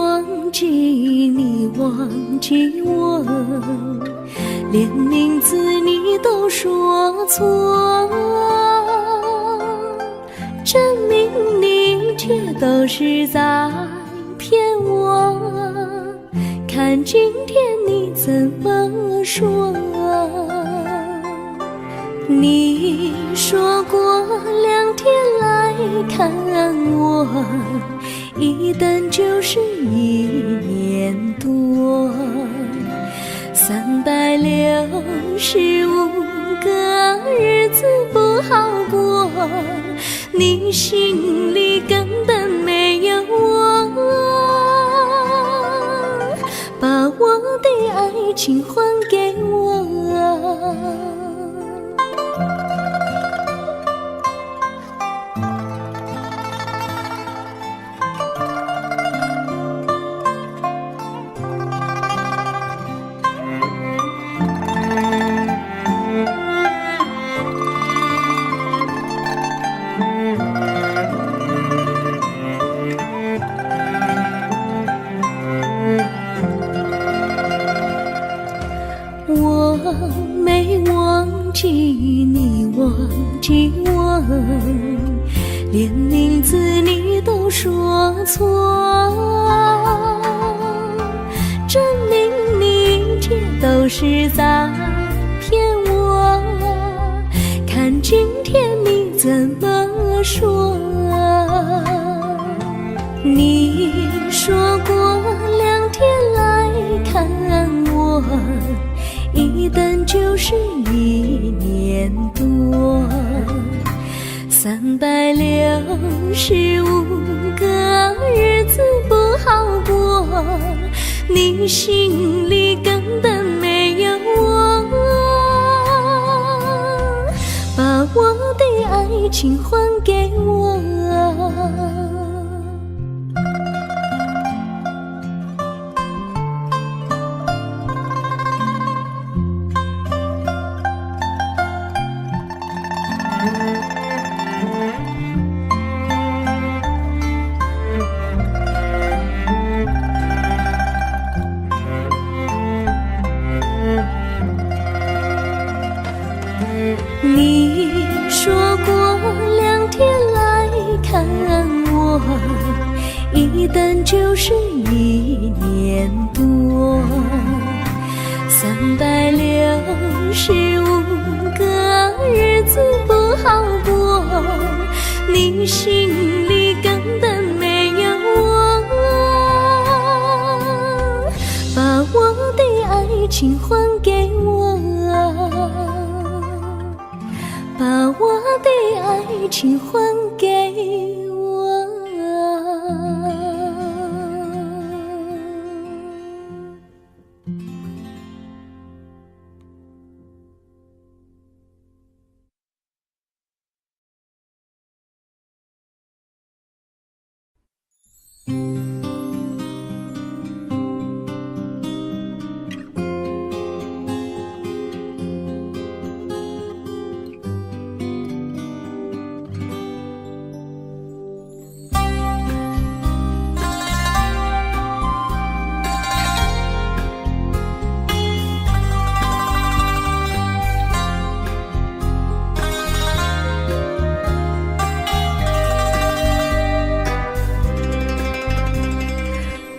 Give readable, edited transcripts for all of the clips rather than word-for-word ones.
忘记你，忘记我，连名字你都说错，证明你一切都是在骗我。看今天你怎么说？你说过2天来看我，一等就是1年多，365个日子不好过，你心里根本没有我，把我的爱情还给我。我没忘记你，忘记我，连名字你都说错，证明你一切都是在骗我。看今天你怎么说？你说过2天来看我，一等就是1年多，365个日子不好过，你心里根本没有我，把我的爱情还给我。你说过2天来看我，一等就是1年多，365个日子不好过，你心里根本没有我，把我的爱情还给我，把我的爱情还给我。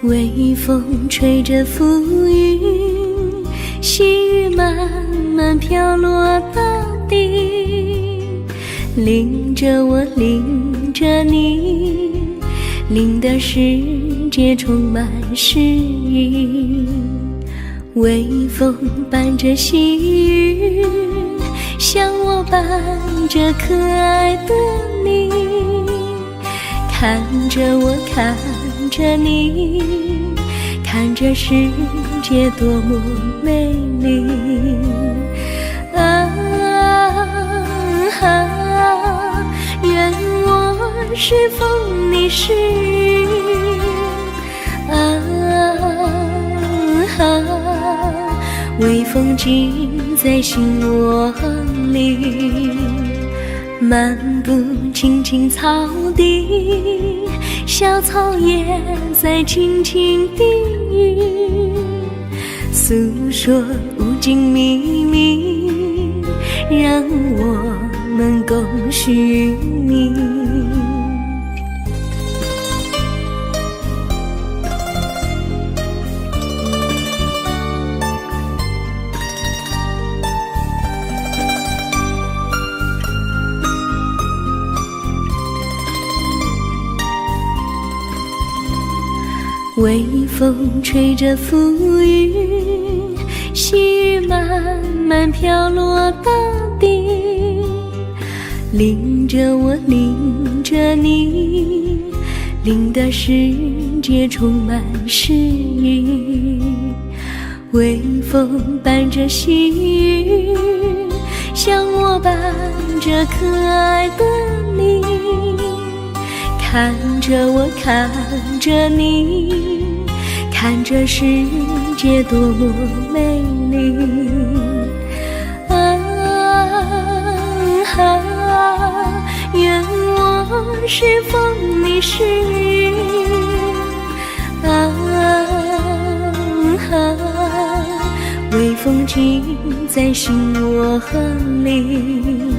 微风吹着浮云，细雨慢慢飘落大地，淋着我，淋着你，淋的世界充满诗意。微风伴着细雨，像我伴着可爱的你，看着我，看着你，看着世界多么美丽愿我是风，你是雨微风尽在心窝里，漫步青青草地，小草也在轻轻低语，诉说无尽秘密，让我们共许你。微风吹着浮云，细雨慢慢飘落大地，淋着我，淋着你，淋得世界充满诗意。微风伴着细雨，像我伴着可爱的你，看着我，看着你，看这世界多么美丽。愿我是风，你是雨。微风尽在心窝里，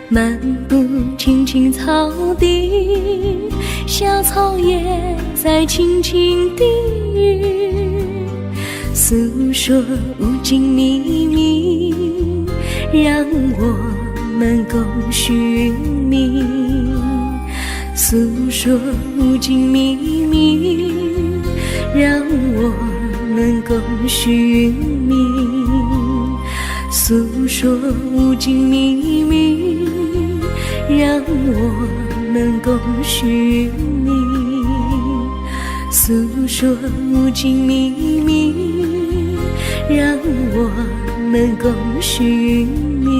漫步青青草地，小草也在轻轻低语，诉说无尽秘密，让我们共寻觅。诉说无尽秘密，让我们共寻觅。诉说无尽秘密，让我们共寻觅。诉说无尽秘密，让我们共寻觅。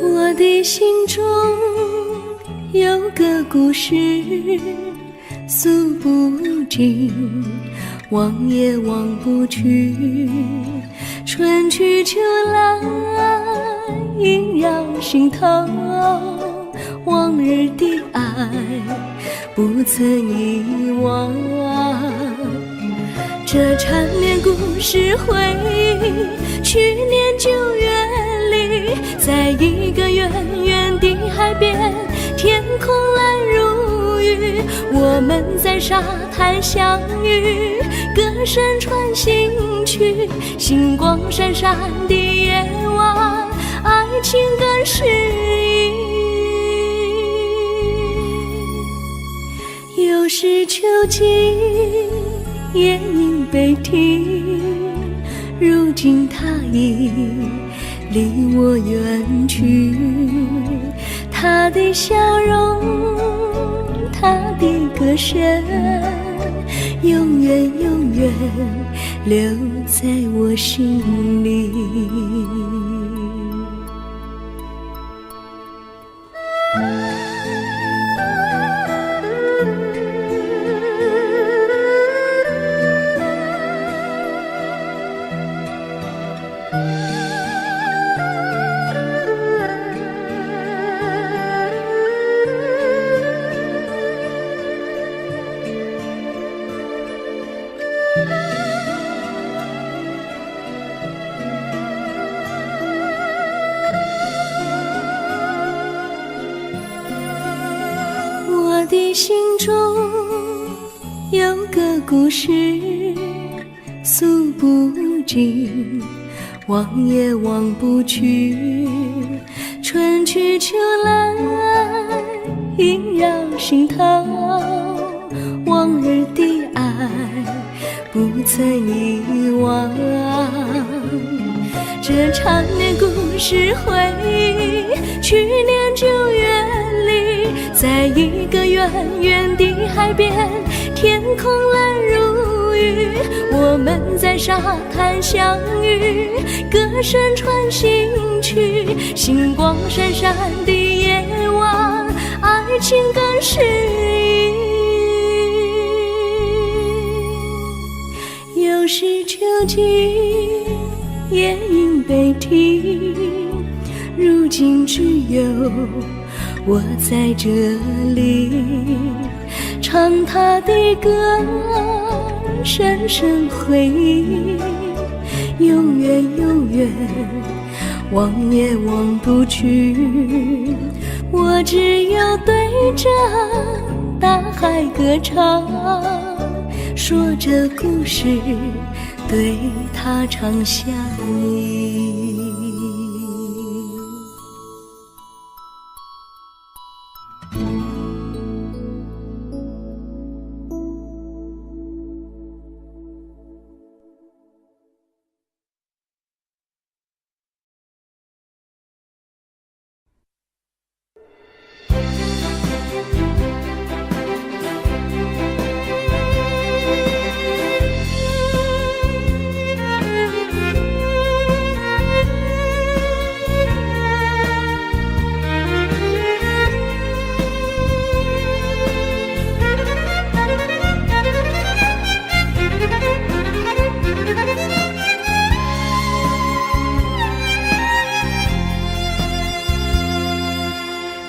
我的心中有个故事诉不尽，忘也忘不去。春去秋来萦绕心头，往日的爱不曾遗忘。这缠绵故事回忆，去年9月里，在一个远远的海边，天空蓝如玉，我们在沙滩相遇，歌声传心曲，星光闪闪的夜晚，爱情更诗意。又是秋季，夜莺悲啼，如今他已离我远去，他的笑容，他的歌声，永远永远留在我心里。我的心中有个故事诉不尽，忘也忘不去。春去秋来萦绕心头，往日的爱不曾遗忘。这缠绵故事回忆，去年9月里，在一个远远的海边，天空蓝如玉，我们在沙滩相遇，歌声传心曲，星光闪闪的夜晚，爱情更诗意。又是秋季，夜莺北啼，如今只有我在这里，唱他的歌，深深回忆，永远永远忘也忘不去。我只有对着大海歌唱，说着故事，对他唱想你。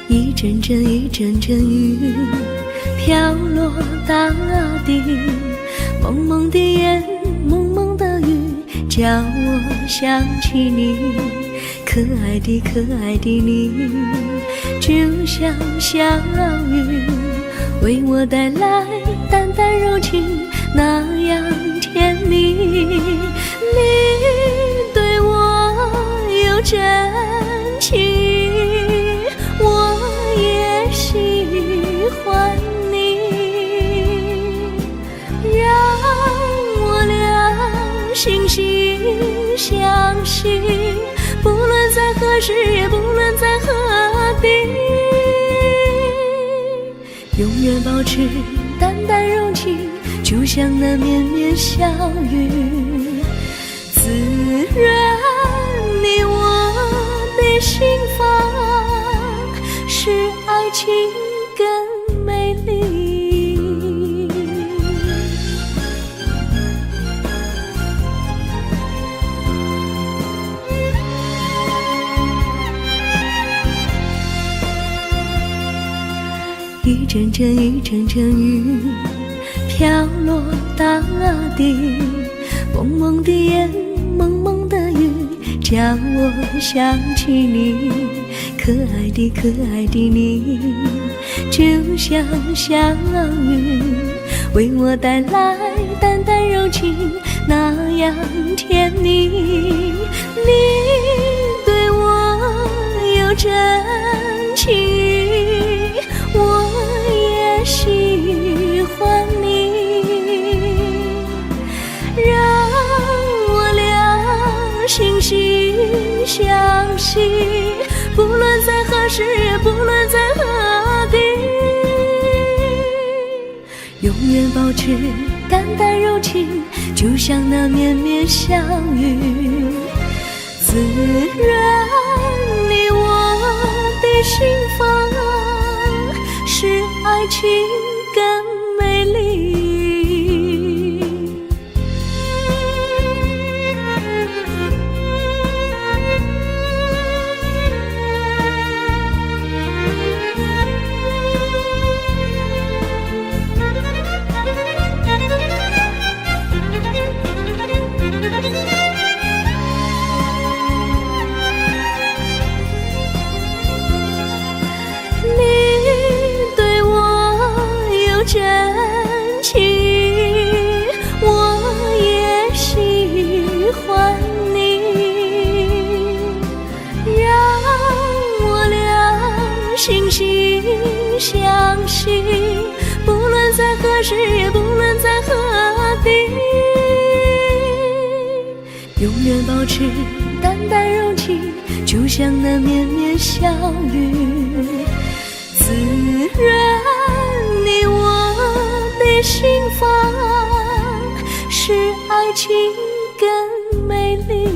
一阵阵一阵阵雨飘落大地，蒙蒙的烟，蒙蒙的雨，叫我想起你，可爱的可爱的你，就像小雨，为我带来淡淡柔情，那样甜蜜。你对我有真情，我也喜欢你，让我俩惺惺相惜，不论在何时，也不论在何地，永远保持淡淡柔情，就像那绵绵小雨，滋润你我的心房，使爱情更美丽。一阵阵一阵阵雨飘落大地，蒙蒙的烟，蒙蒙的雨，叫我想起你，可爱的可爱的你，就像小雨，为我带来淡淡柔情，那样甜蜜。你对我有真情，我也喜欢你，让我俩惺惺相惜，不论在何时，也不论在何地，永远保持淡淡柔情，就像那绵绵小雨，滋润你我的心房，使爱情更美丽。真情，我也喜欢你，让我俩惺惺相惜，不论在何时，也不论在何地，永远保持淡淡柔情，就像那绵绵小雨，滋滋润你我的心房，使爱情更美丽。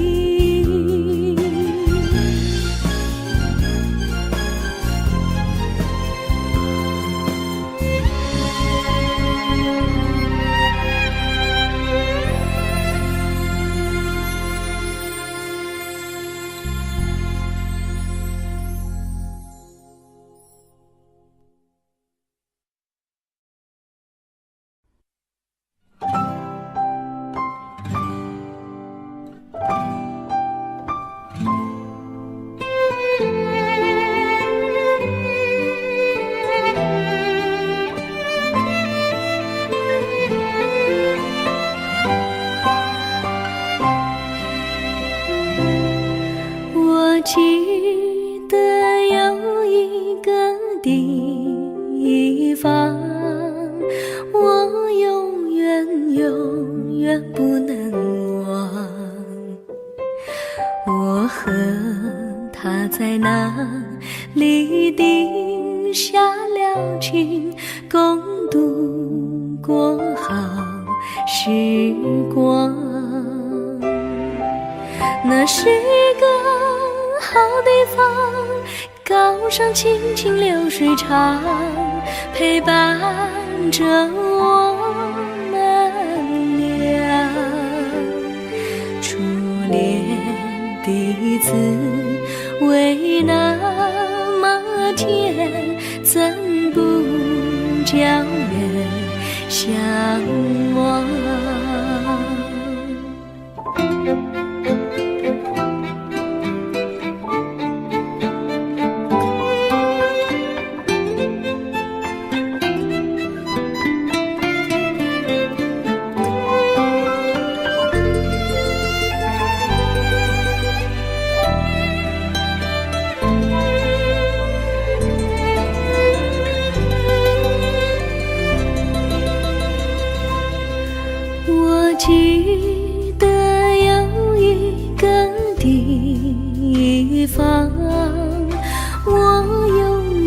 我记得有一个地方，我永远不能忘。我和他在那里定下了情，共度过好时光。那是个好地方，高山青青流水长，陪伴着我们俩。初恋的滋味那么甜，怎不叫人向往？我记得有一个地方，我永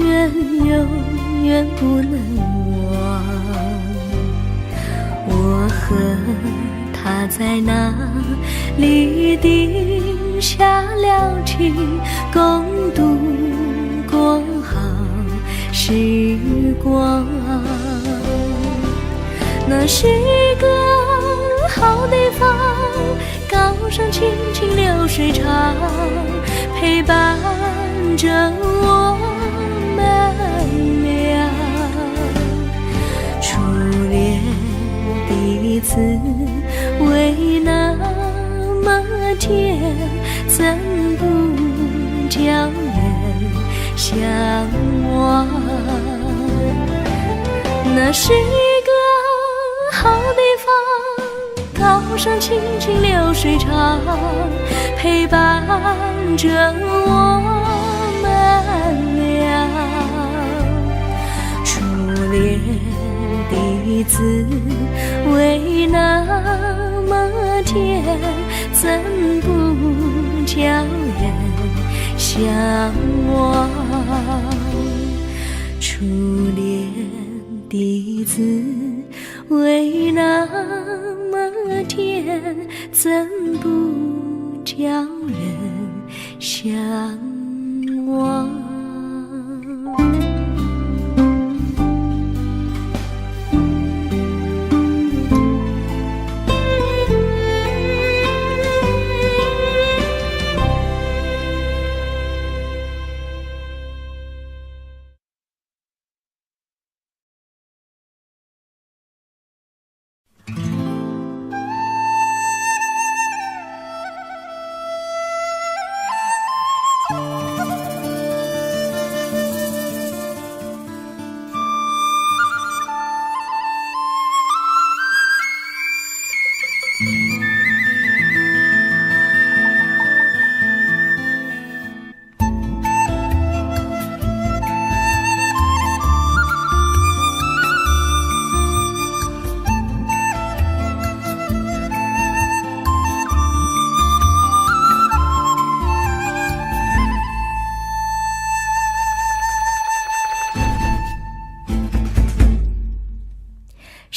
远不能忘。我和他在那里定下了情，共度过好时光。那是个好地方，高山青青流水长，陪伴着我们俩。初恋的滋味那么甜，怎不叫人向往？那是个好地方，高山青青流水长，陪伴着我们俩。初恋的滋味那么甜，怎不叫人向往？初恋的滋味那么甜，怎不叫人向往？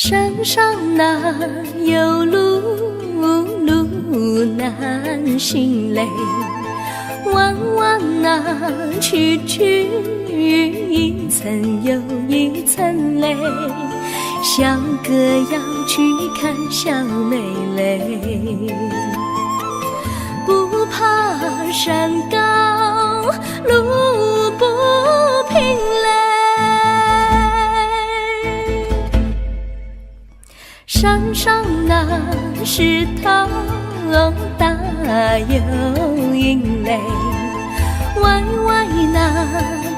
山上哪有路，路难行嘞。弯弯哪曲曲，一层又一层嘞。小哥要去看小妹嘞，不怕山高路不平嘞。山上那石头大又硬嘞，歪歪那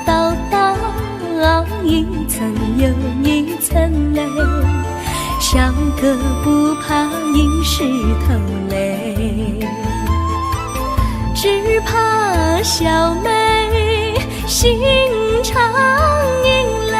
道道一层又一层嘞。小哥不怕硬石头嘞，只怕小妹心肠硬嘞。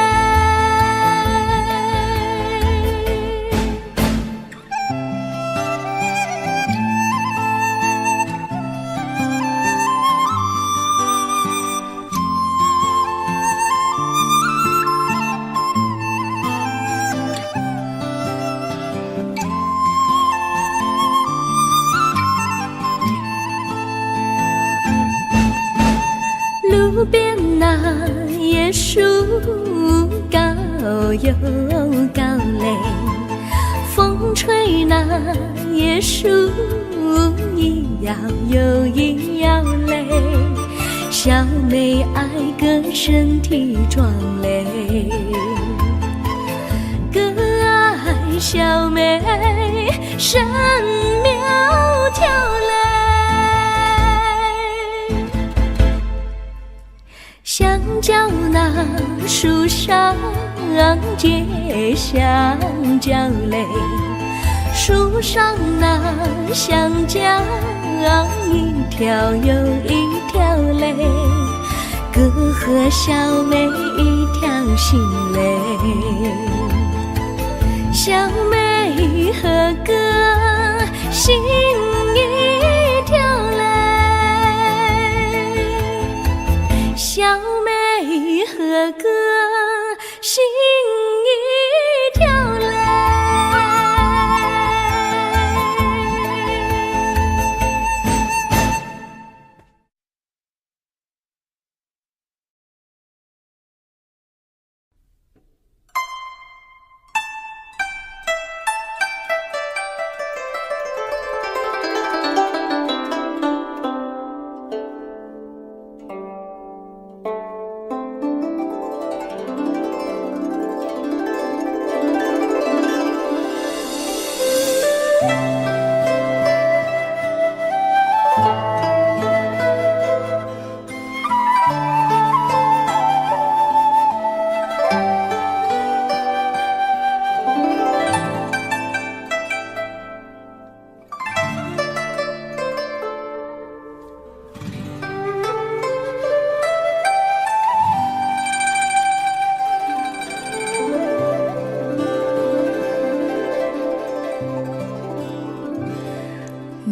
路边那椰树高又高嘞，风吹那椰树一摇又一摇嘞。小妹爱个身体壮嘞，哥爱小妹身苗条嘞。香蕉那树上结香蕉嘞，树上那香蕉一条又一条嘞，哥和小妹一条心嘞。小妹和哥心一条嘞，小妹和哥心一条嘞。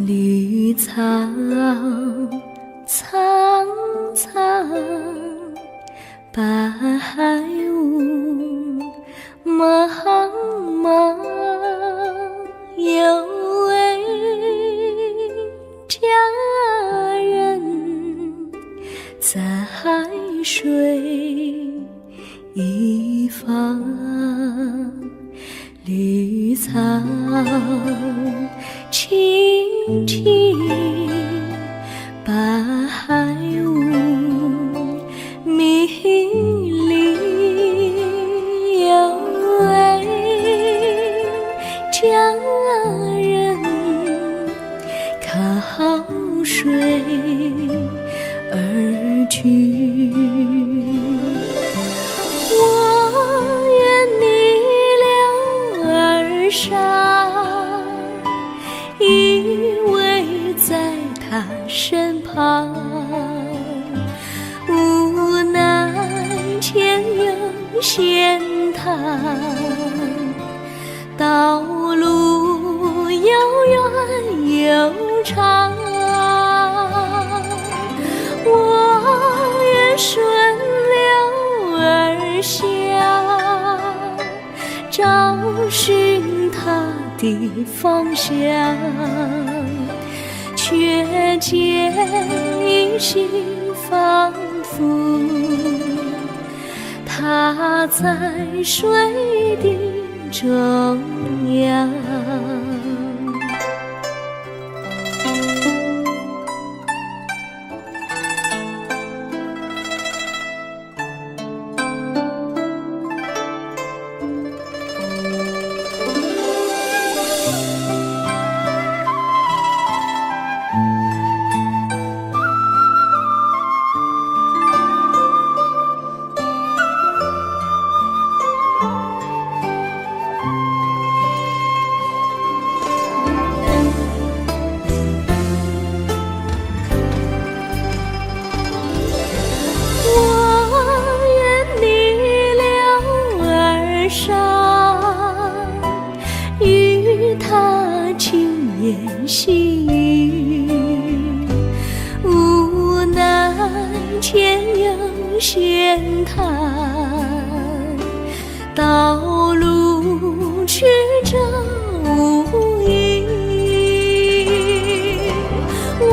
绿草苍苍，白雾茫茫，有位佳人在水一方。绿草青青，白雾迷离，有位佳人靠水而去。依偎在他身旁，无奈前有险滩，道路又远又长。我愿顺流而下，找找寻他的方向，却见一心仿佛他在水的中央。与他轻言细语，无奈前有险滩，道路曲折无依。我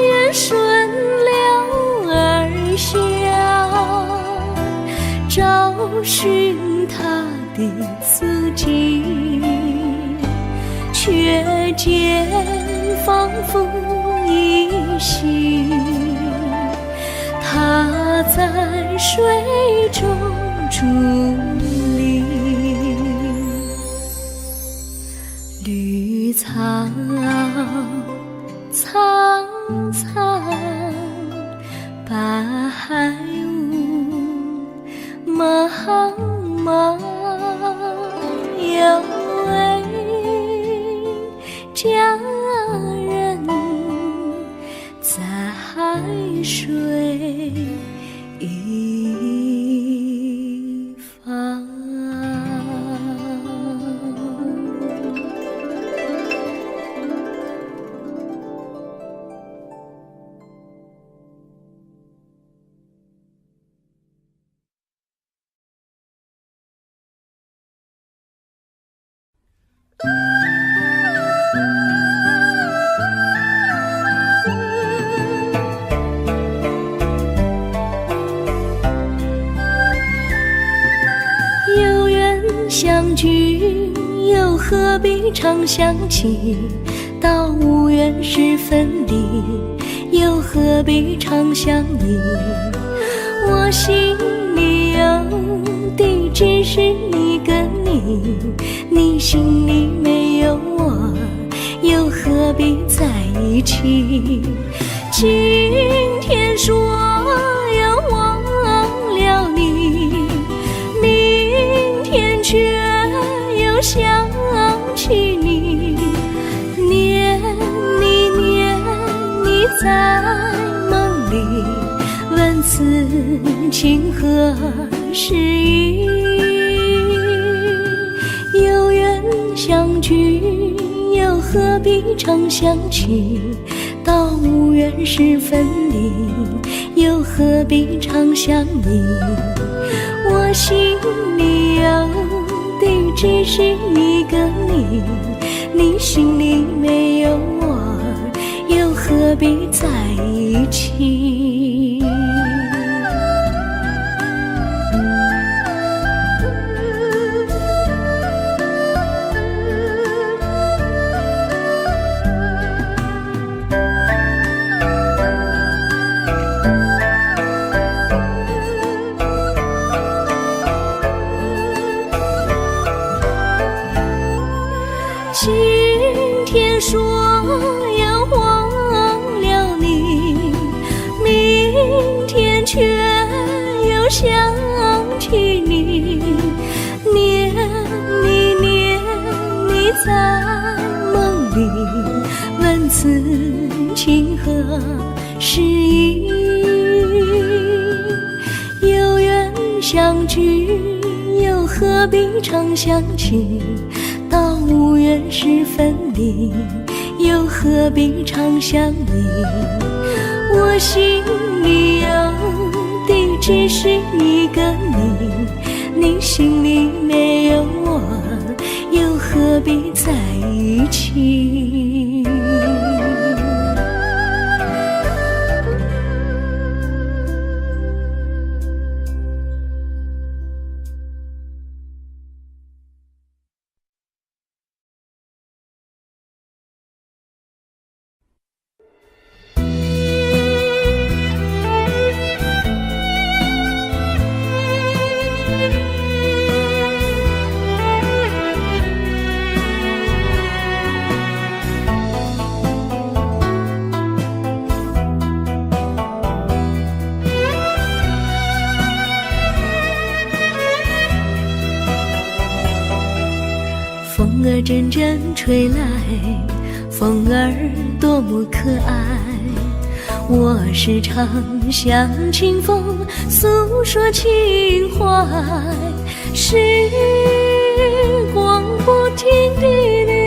也顺流而下，找寻他的足迹，却见仿佛依稀，他在水中伫立。绿草苍苍，白雾茫茫，有位佳人在海水一方。有缘相聚，又何必常想起？到无缘时分离，又何必常想你？我心里有的只是一个你，你心里没有我，又何必在一起？今天说要忘了你，明天却又想起你，念你在梦里，问此情何时已？有缘相聚，又何必常想起？到无缘时分离，又何必常想你？我心里有的只是一个你，你心里没有我，又何必在一起？今天说要忘了你，明天却又想起你，念你在梦里，问此情何时已？有缘相聚，又何必常想起？到无缘时分离，又何必常想你？我心里有的只是一个你，你心里没有我，又何必在一起？风儿阵阵吹来，风儿多么可爱。我时常向清风诉说情怀，时光不停地流，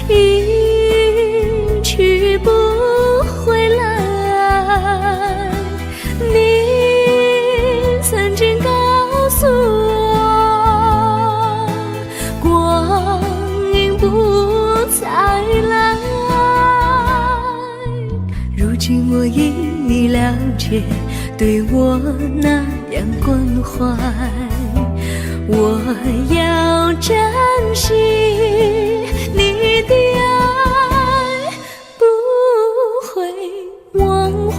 一去不回来。你曾经告诉我，光阴不再来。如今我已了解，对我那样关怀，我要珍惜你的爱，不会忘怀。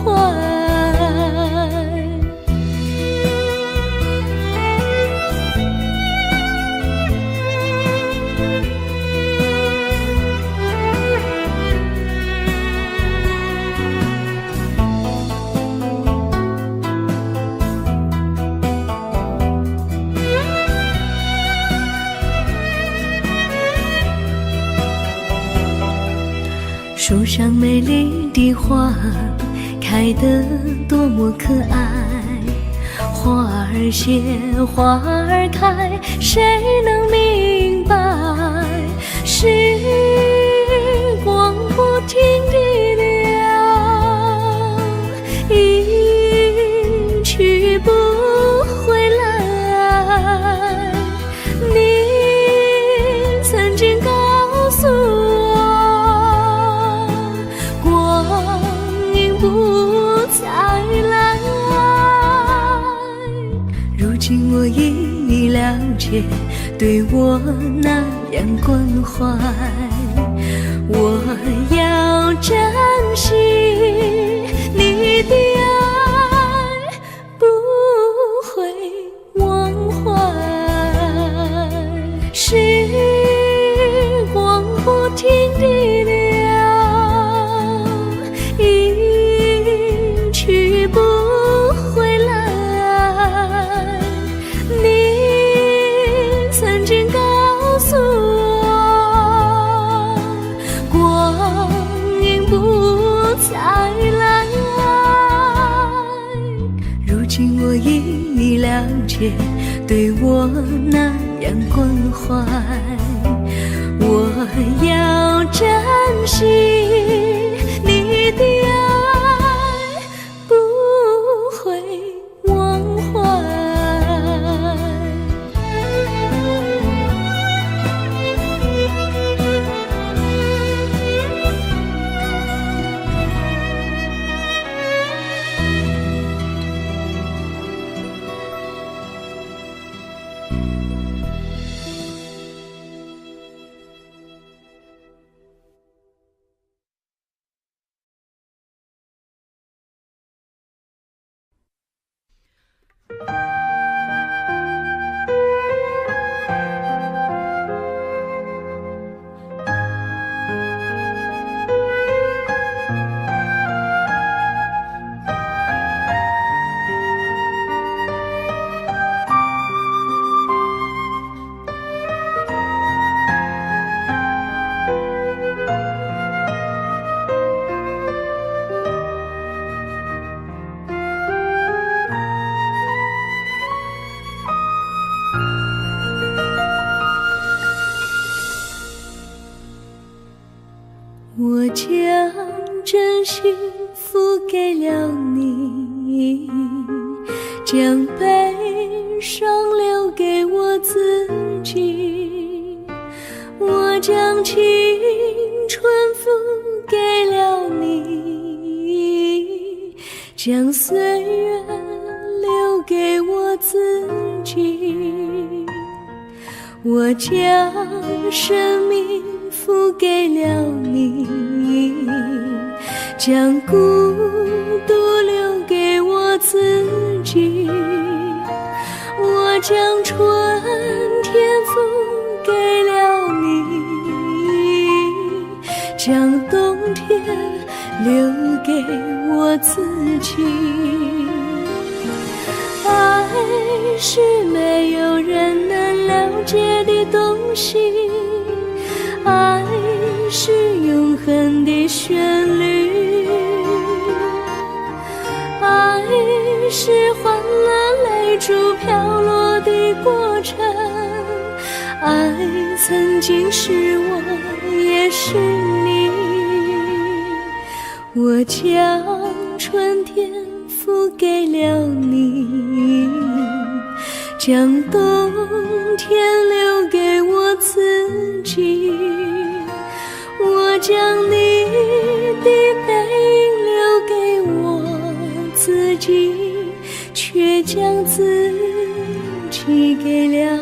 树上美丽的花开得多么可爱，花儿谢，花儿开，谁能明白？时光不停地流，一去不回来。你曾经告诉我，不再来。如今我已了解，对我那样关怀，我要珍惜你的爱，不会忘怀。时光不停地流，不回来。你曾经告诉我，光阴不再来。如今我已了解，对我那样关怀，我要珍惜你的爱，不会忘怀。我将真心付给了你，将悲上留给我自己。我将青春付给了你，将岁月留给我自己。我将生命付给了你，将孤独留给我自己。我将春天付给了你，将冬天留给我自己。爱是没有人能了解的东西，爱是永恒的旋律，爱是换了泪珠飘落的过程，爱曾经是我也是你。我将春天付给了你，将冬天留给我自己。我将你的背影留给我自己，却将自己给了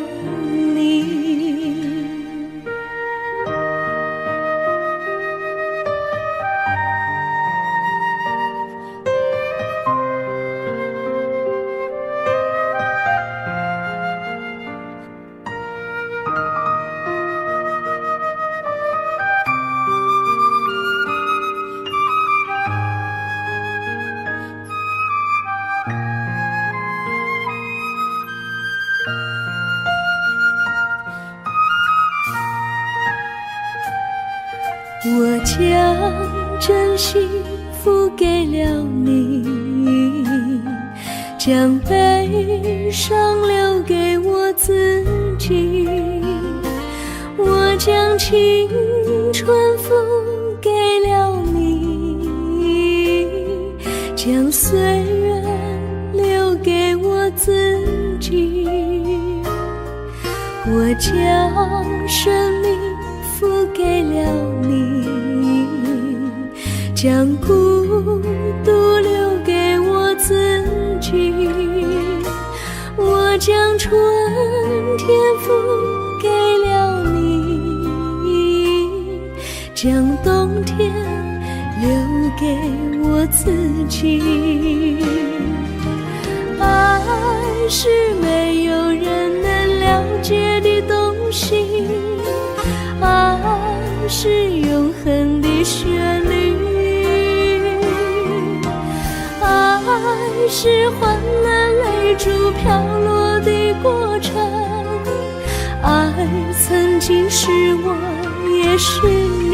你。我将真心付给了你，将悲伤留给我自己。我将青春付给了你，将岁月留给我自己。我将生命付给了你，将孤独留给我自己。我将春天付给了你，将冬天留给我自己。爱是没有人能了解的东西，爱是永恒的旋律，爱是换了泪珠飘落的过程，爱曾经是我也是你。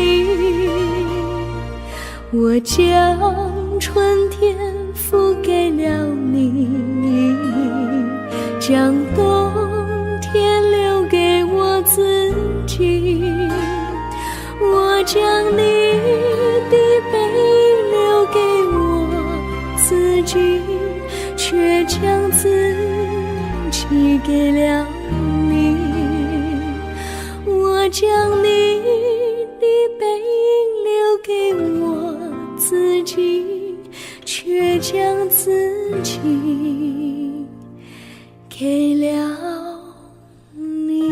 我将春天付给了你，将冬天留给我自己。我将你的背影留给我自己，却将自己给了你。我将你的背影留给我自己，却将自己给了你。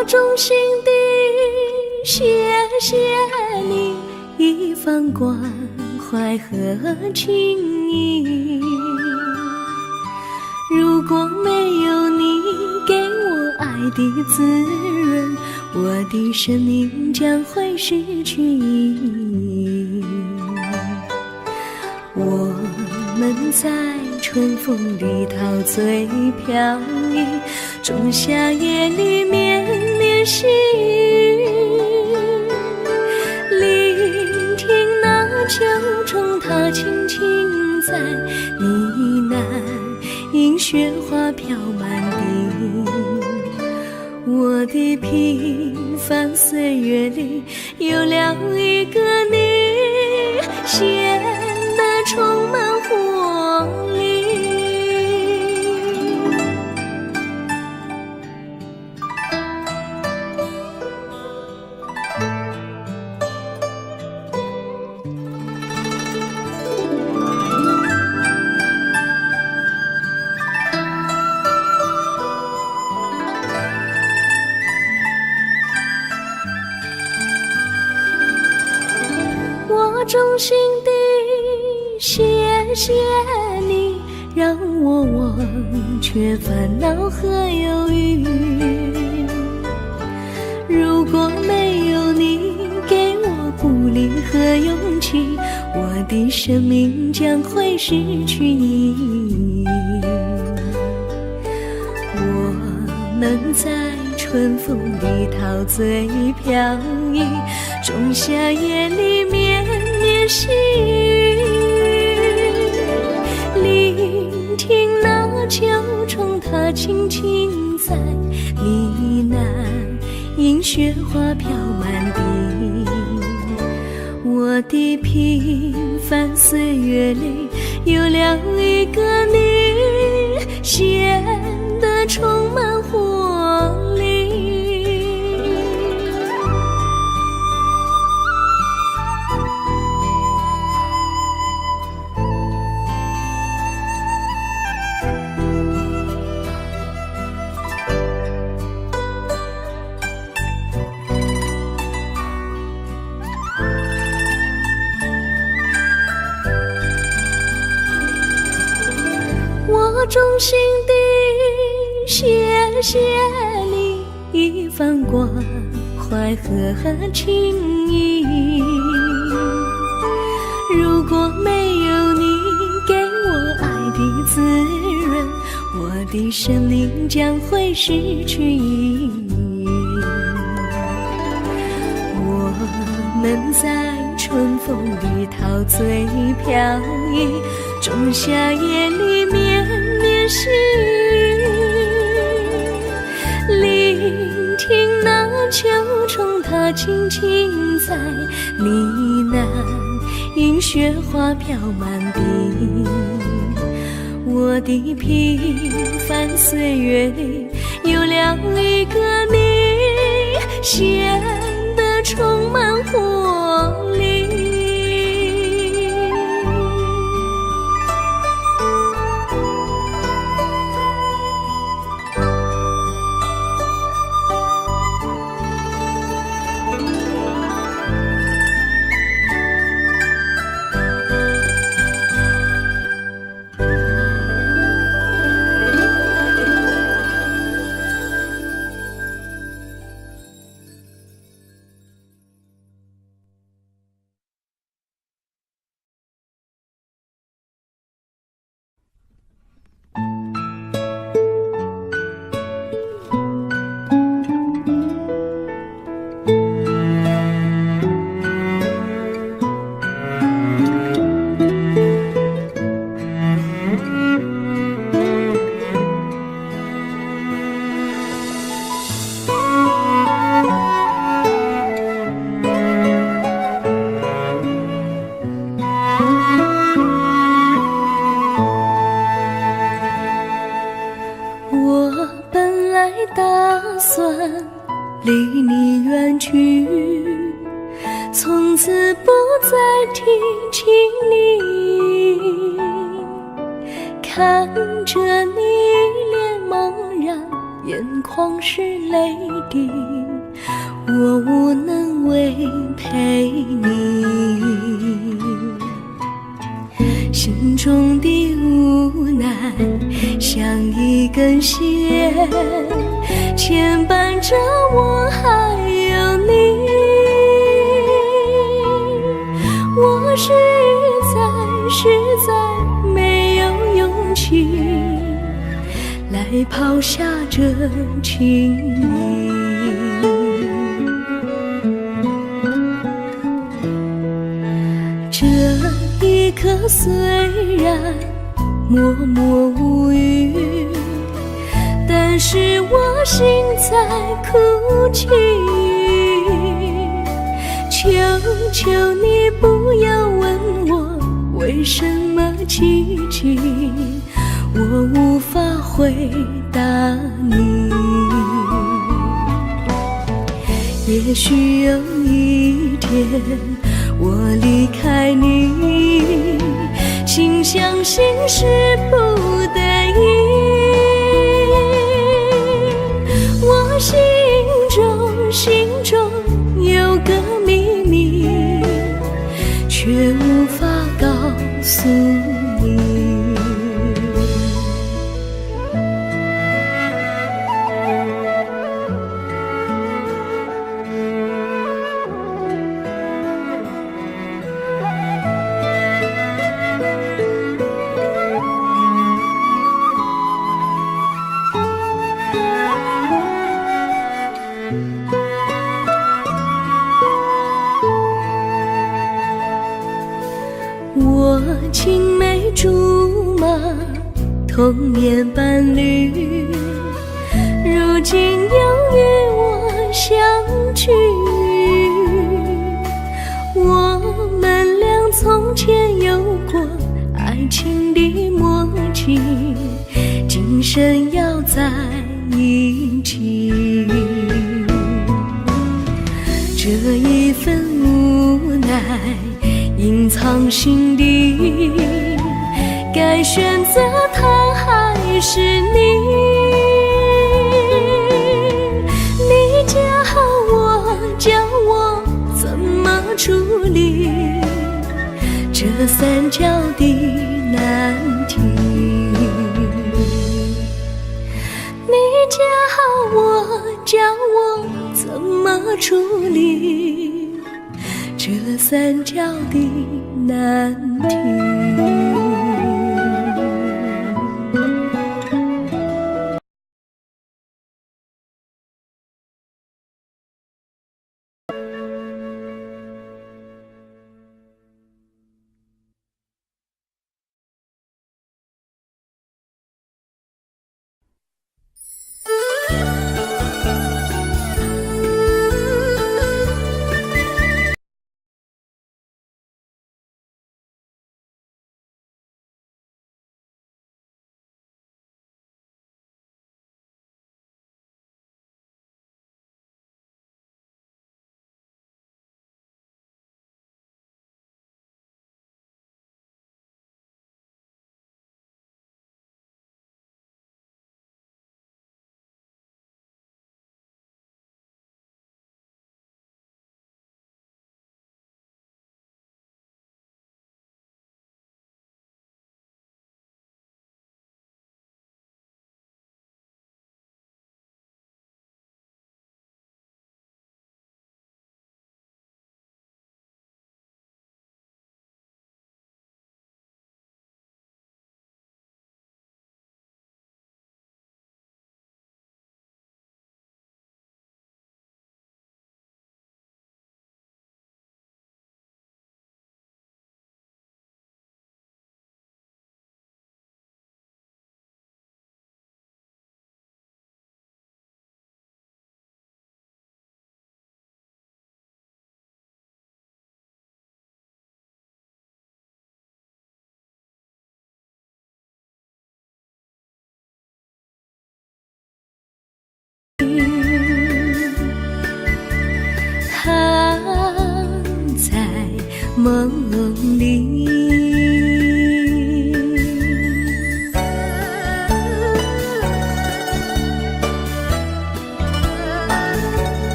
我衷心地谢谢你一番关怀和情谊，如果没有你给我爱的滋润，我的生命将会失去意义。我们在春风里陶醉飘逸，仲夏夜里绵绵细雨，聆听那秋虫它轻轻在呢喃，因雪花飘满地。我的平凡岁月里有了一个你，显得充满活力。我衷心地谢谢你，让我忘却烦恼和忧郁。如果没有你给我鼓励和勇气，我的生命将会失去意义。我们在春风里陶醉飘逸，仲夏夜里绵绵细雨，聆听那秋虫它轻轻在呢喃，因雪花飘满地。我的平凡岁月里有了一个你，显得充满活力。我衷心地谢谢你一番关怀和情谊，如果没有你给我爱的滋润，我的生命将会失去意义。我们在春风里陶醉飘逸，仲夏夜里绵绵细雨，聆听那秋虫它轻轻在呢喃，因雪花飘满地。我的平凡岁月里有了一个你，显得充满活力。离你远去，从此不再提起你。看着你脸茫然眼眶是泪滴，我无能为陪你。心中的无奈像一根线，牵绊着我还有你。我实在没有勇气来抛下这情谊。这一刻虽然默默无语，但是我心在哭泣。求求你不要问我为什么寂静，我无法回答你。也许有一天我离开你，心相信是不得已。我心中有个秘密，却无法告诉你。我青梅竹马，童年伴侣，如今又与我相聚。我们俩从前有过爱情的默契，今生要在一起。这一份无奈隐藏心底，该选择他还是你？你教我怎么处理这三角的难题？你教我怎么处理这三角的难题？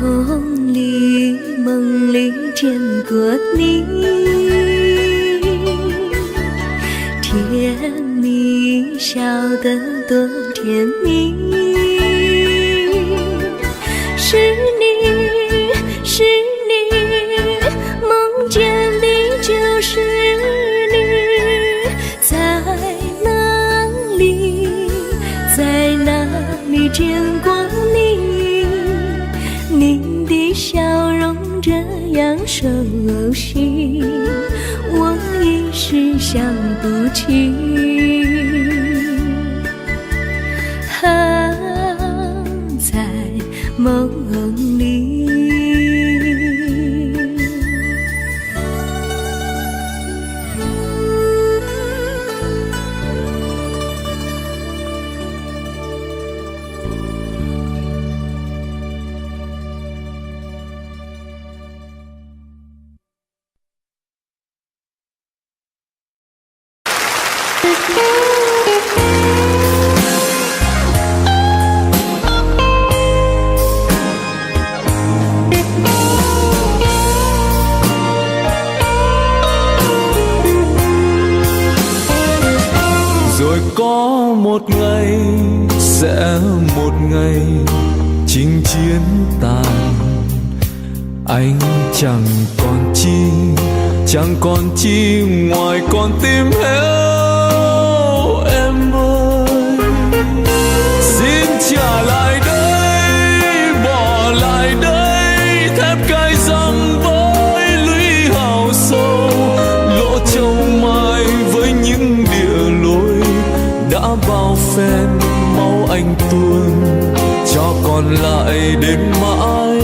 梦里见过你，甜蜜笑得多甜蜜。是你，是你，梦见的就是你，在哪里，在哪里见过你？你的笑容这样熟悉，我一时想不起。在梦里。Rồi có một ngày, sẽ một ngày chinh chiến tàn. Anh chẳng còn chi, chẳng còn chi ngoài con tim héo em ơi. Xin trả lại đây, bỏ lại đây thép cay răng với lũy hào sâu, lỗ châu mai với những địa lối đã bao phen máu anh tuôn, cho còn lại đến mãi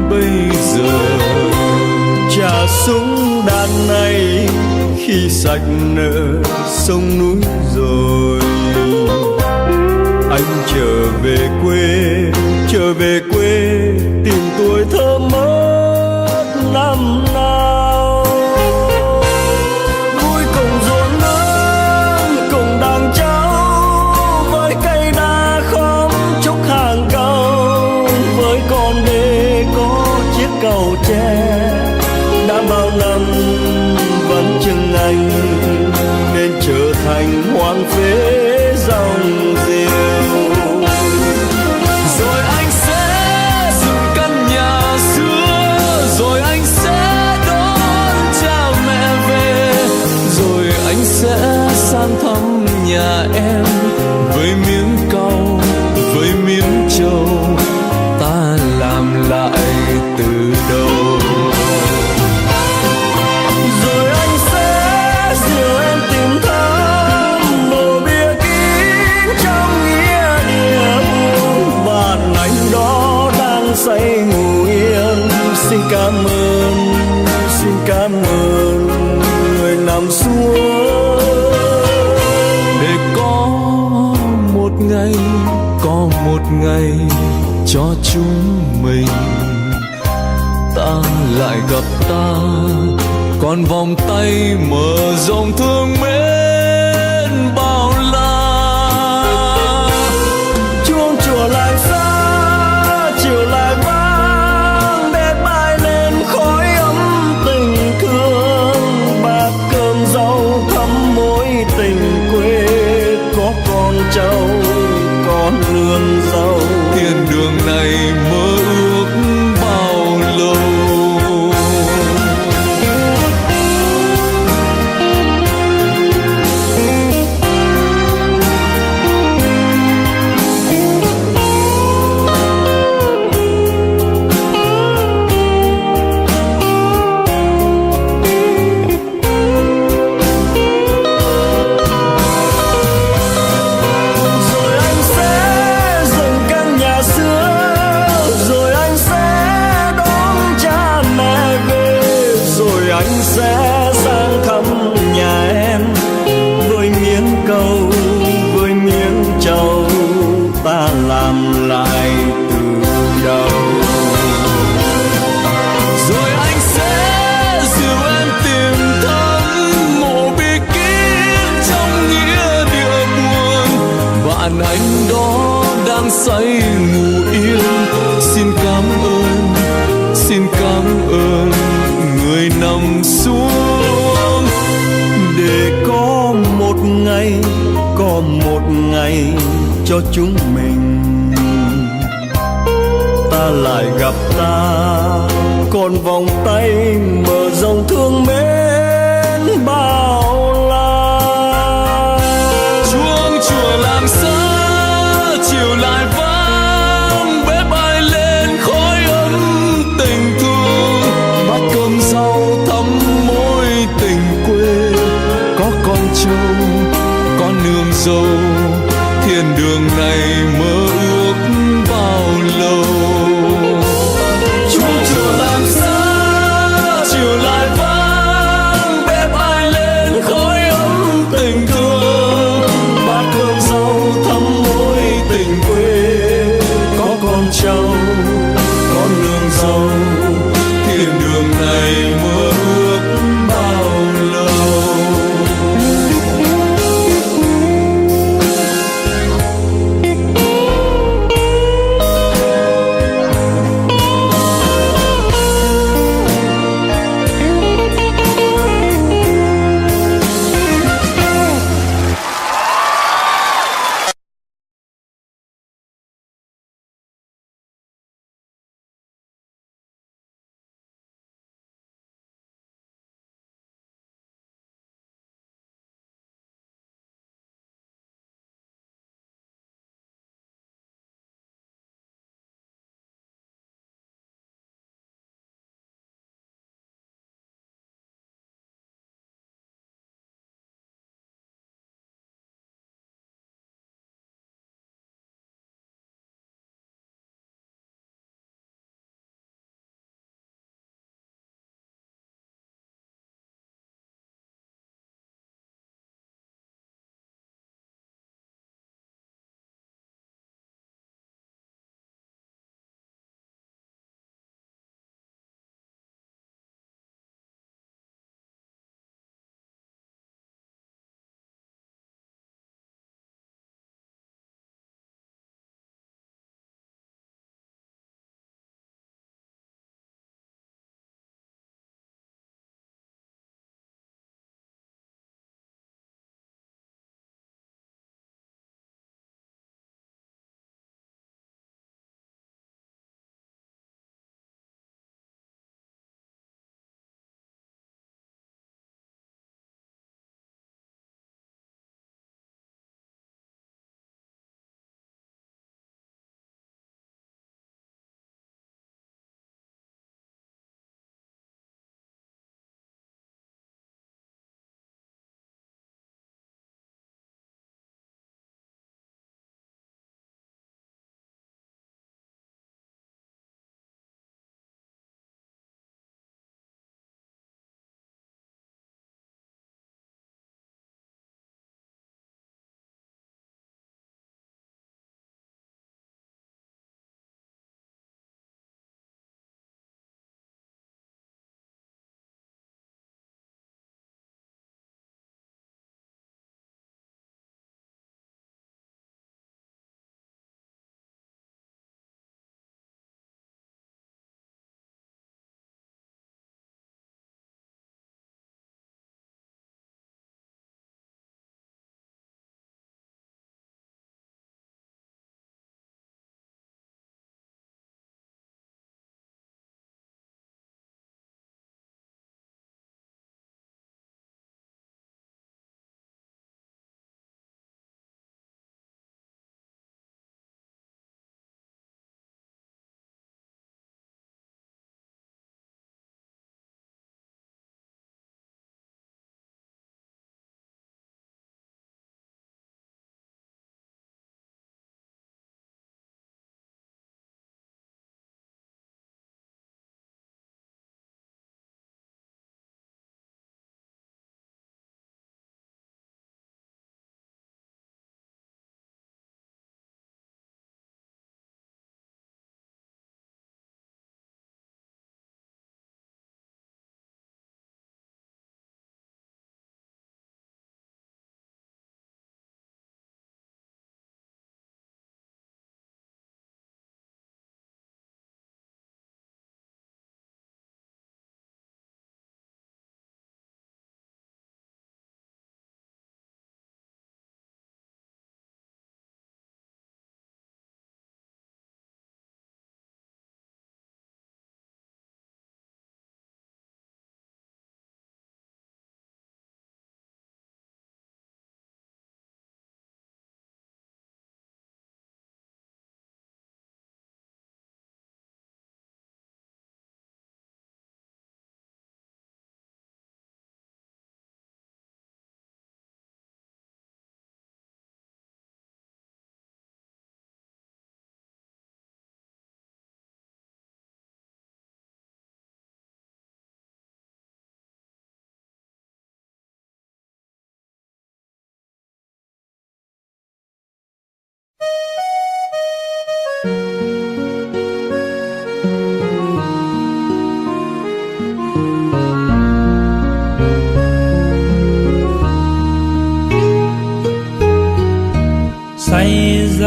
bây giờ. Trả súng đạn này khi sạch nợ sông núi rồi, anh trở về quê tìm tuổi thơ mất năm nào. Vui cùng ruộng nương cùng đàn cháu, với cây đa khóm trúc hàng cao, với con đê có chiếc cầu tre đã bao năm vẫn chừng anh, nên trở thành hoang phế dòng diều. Rồi anh sẽ dựng căn nhà xưa, rồi anh sẽ đón cha mẹ về, rồi anh sẽ sang thăm nhà em với miếng cau, với miếng trầu, ta làm lại từ đầu. Rồi anh sẽ dìu em tìm thăm mộ bia kín trong nghĩa địa buồn, và anh đó đang say ngủ yên. Xin cảm ơn người nằm xuống. Để có một ngày cho chúng mình, ta lại gặp ta, còn vòng tay mở rộng thương mến bao la. Chuông chùa lại xa, chiều lại vang, để bay lên khói ấm tình thương. Bát cơm rau thắm mối tình quê, có con cháu, có nương rau. Thiên đường này mơ ước bao lâu. Rồi anh sẽ dựng căn nhà xưa, rồi anh sẽ đón cha mẹ về, rồi anh sẽ sang thăm nhà em với miếng câu, với miếng trầu, ta làm lại từ đầu. Rồi anh sẽ dìu em tìm thăm mộ bia kín trong nghĩa địa buồn, bạn anh đó đang say ngủ yên. Xin cảm ơn một ngày cho chúng mình, ta lại gặp ta còn vòng tay mở rộng thương mến bao la. Chuông chùa làng xa chiều lại vang, bếp ai lên khói ấm tình thương, bát cơm rau thắm mối tình quê, có con trâu có nương dâu, thiên đường này mơ ước bao lâu. Chuông chùa làng xa chiều lại vang, bếp ai lên khói ấm tình thương, bát cơm rau thắm mối tình quê, có con trâu có nương dâu, thiên đường này mơ ước bao lâu.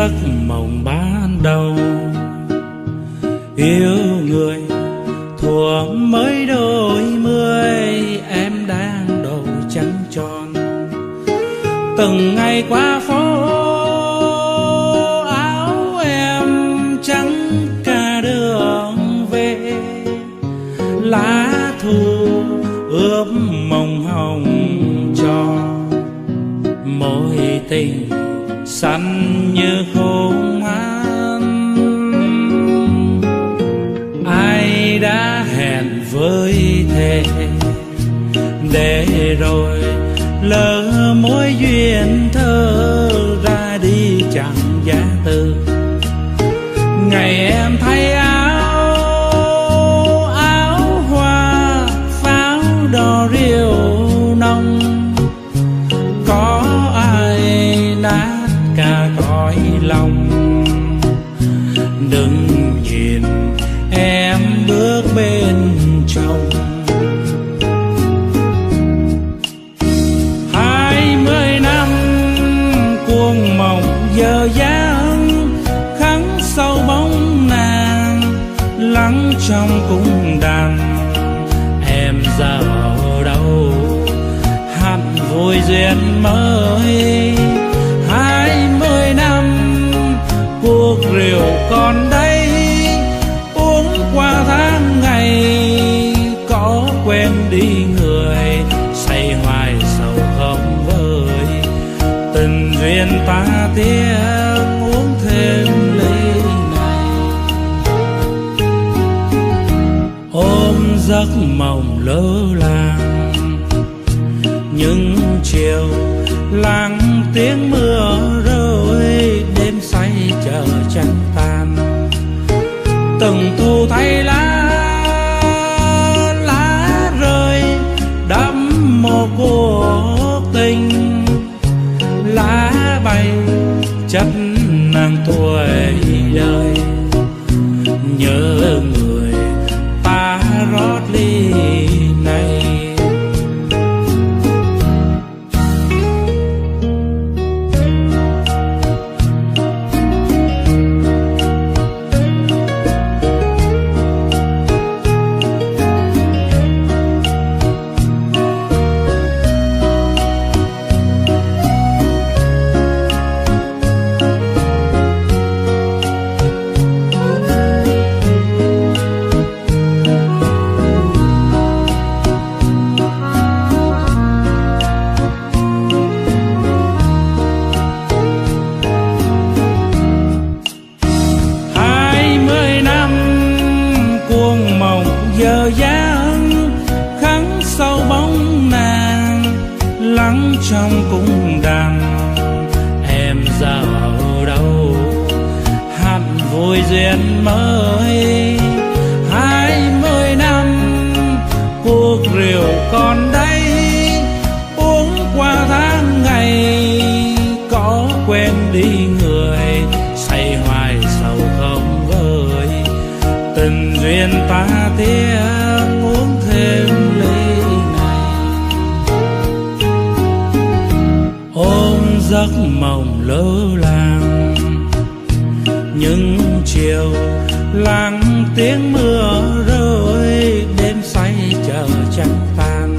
giấc mộng ban đầu. Yêu người thuở mới đôi mươi, em đang đầu trắng tròn. Từng ngày qua phố áo em trắng cả đường về, lá thu ướp mộng hồng cho mối tình xanh như khung an. Ai đã hẹn với thề để rồi lỡ mối duyên thơ ra đi chẳng giá từ. Ngày em thay áo hoa pháo đỏ rượu nồng, có ai nát cả cõi lòng. Đừng nhìn em bước bên chồng. 20 năm cuồng mộng giờ dáng, khắc sâu bóng nàng lắng trong cung đàn. Em giờ ở đâu hẳn vui duyên mới. 20 năm cuộc rượu còn đây, uống qua tháng ngày có quên đi người. Say hoài sầu không vơi, tình duyên ta tiếc uống thêm ly này. Ôm giấc mộng lỡ làng, những chiều lặng tiếng mưa rơi, đêm say chờ trăng tan. Từng thu thay lá rơi đẫm mồ cuộc tình. Lá bay chất nàng tuổi đời, nhớ người ta rót ly này. Giờ dáng khắc sâu bóng nàng lắng trong cung đàn. Em giờ ở đâu hẳn vui duyên mới. 20 năm cuộc rượu còn đây, uống qua tháng ngày có quên đi người. Say hoài sầu không vơi, tình duyên ta tiếc uống thêm ly này. Ôm giấc mộng lỡ làng, những chiều lặng tiếng mưa rơi, đêm say chờ trăng tan.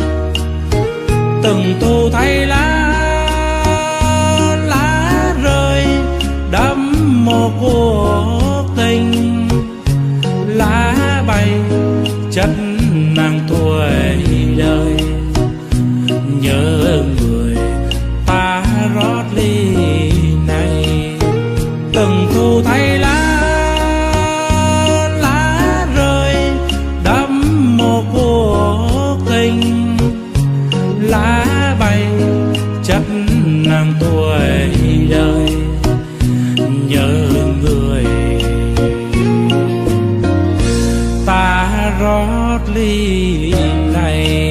Từng thu thay lá rơi đẫm mồ cuộc tình. Lá bay chất nàng tuổi đời, nhớ người ta rót ly này. Từng thu thay lá rơi đẫm mồ cuộc tình. Lá bay chất nàng tuổi đời, nhớ người ta rót ly này.